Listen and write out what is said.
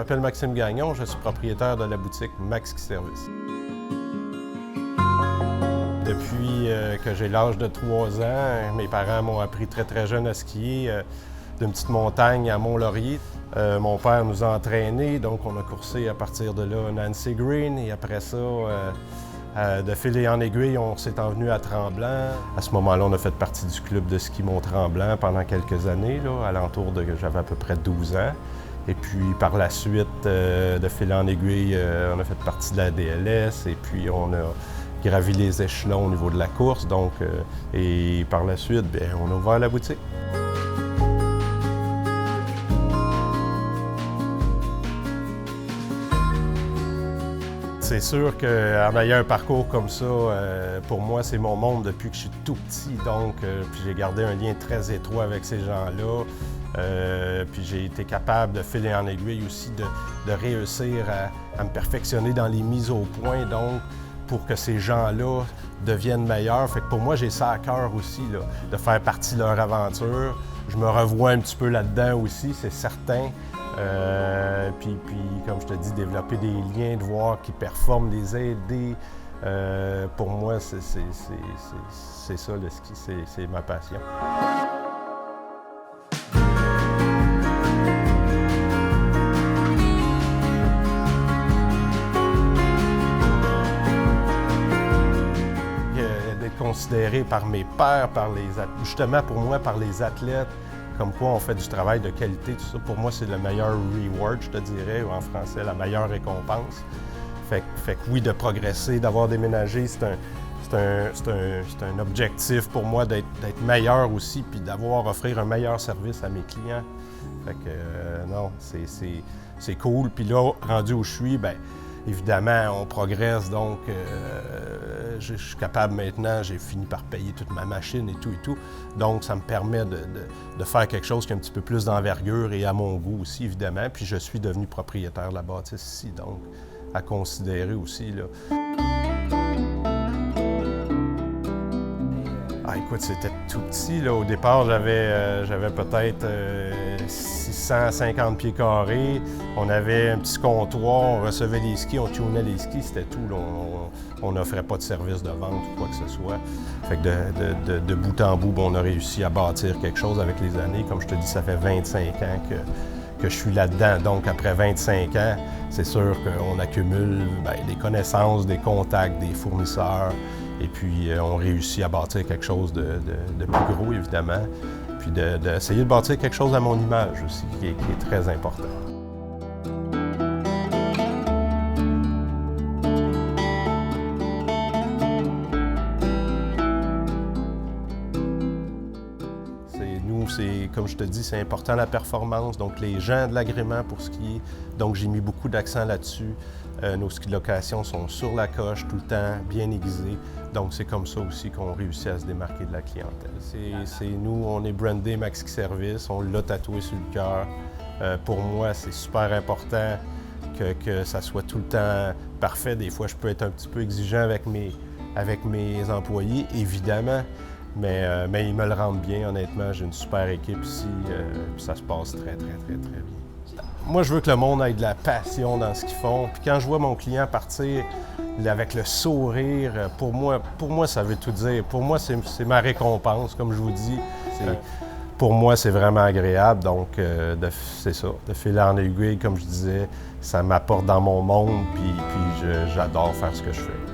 m'appelle Maxime Gagnon, je suis propriétaire de la boutique Max Ski Service. Depuis que j'ai l'âge de 3 ans, mes parents m'ont appris très jeune à skier d'une petite montagne à Mont-Laurier. Mon père nous a entraînés, donc on a coursé à partir de là Nancy Green et après ça, de fil en aiguille, on s'est envenu à Tremblant. À ce moment-là, on a fait partie du club de ski Mont-Tremblant pendant quelques années, là, alentour de j'avais à peu près 12 ans. Et puis par la suite, de fil en aiguille, on a fait partie de la DLS et puis on a gravi les échelons au niveau de la course. Donc, et par la suite, bien, on a ouvert la boutique. C'est sûr qu'en ayant un parcours comme ça, pour moi, c'est mon monde depuis que je suis tout petit. Donc, puis j'ai gardé un lien très étroit avec ces gens-là. Puis j'ai été capable de filer en aiguille aussi, de réussir à me perfectionner dans les mises au point, donc pour que ces gens-là deviennent meilleurs. Fait que pour moi, j'ai ça à cœur aussi, là, de faire partie de leur aventure. Je me revois un petit peu là-dedans aussi, c'est certain. Puis, comme je te dis, développer des liens, de voir qu'ils performent, les aider. Pour moi, c'est ça le ski, c'est ma passion. D'être considéré par mes pairs, justement pour moi, par les athlètes, comme quoi on fait du travail de qualité, tout ça, pour moi, c'est le meilleur reward, je te dirais, ou en français, la meilleure récompense. Fait que oui, de progresser, d'avoir déménagé, c'est un objectif pour moi d'être meilleur aussi, puis offrir un meilleur service à mes clients. Fait que non, c'est cool. Puis là, rendu où je suis, bien, évidemment, on progresse, donc je suis capable maintenant, j'ai fini par payer toute ma machine et tout. Donc, ça me permet de faire quelque chose qui a un petit peu plus d'envergure et à mon goût aussi, évidemment. Puis je suis devenu propriétaire de la bâtisse ici, donc à considérer aussi, là. Ah, écoute, c'était tout petit, là. Au départ, j'avais peut-être 650 pieds carrés. On avait un petit comptoir, on recevait les skis, on tunait les skis, c'était tout, là. On n'offrait pas de service de vente ou quoi que ce soit. Fait que de bout en bout, on a réussi à bâtir quelque chose avec les années. Comme je te dis, ça fait 25 ans que je suis là-dedans. Donc, après 25 ans, c'est sûr qu'on accumule des connaissances, des contacts, des fournisseurs. Et puis, on réussit à bâtir quelque chose de plus gros, évidemment. Puis d'essayer de bâtir quelque chose à mon image aussi, qui est très important. Comme je te dis, c'est important la performance, donc les gens de l'agrément pour skier. Donc j'ai mis beaucoup d'accent là-dessus. Nos skis de location sont sur la coche tout le temps, bien aiguisés. Donc c'est comme ça aussi qu'on réussit à se démarquer de la clientèle. Nous, on est brandé Max Ski Service, on l'a tatoué sur le cœur. Pour moi, c'est super important que ça soit tout le temps parfait. Des fois, je peux être un petit peu exigeant avec mes employés, évidemment. Mais ils me le rendent bien, honnêtement. J'ai une super équipe ici, puis ça se passe très bien. Moi, je veux que le monde ait de la passion dans ce qu'ils font. Puis quand je vois mon client partir avec le sourire, pour moi, ça veut tout dire. Pour moi, c'est ma récompense, comme je vous dis. Pour moi, c'est vraiment agréable. Donc, c'est ça. De fil en aiguille, comme je disais, ça m'apporte dans mon monde, puis j'adore faire ce que je fais.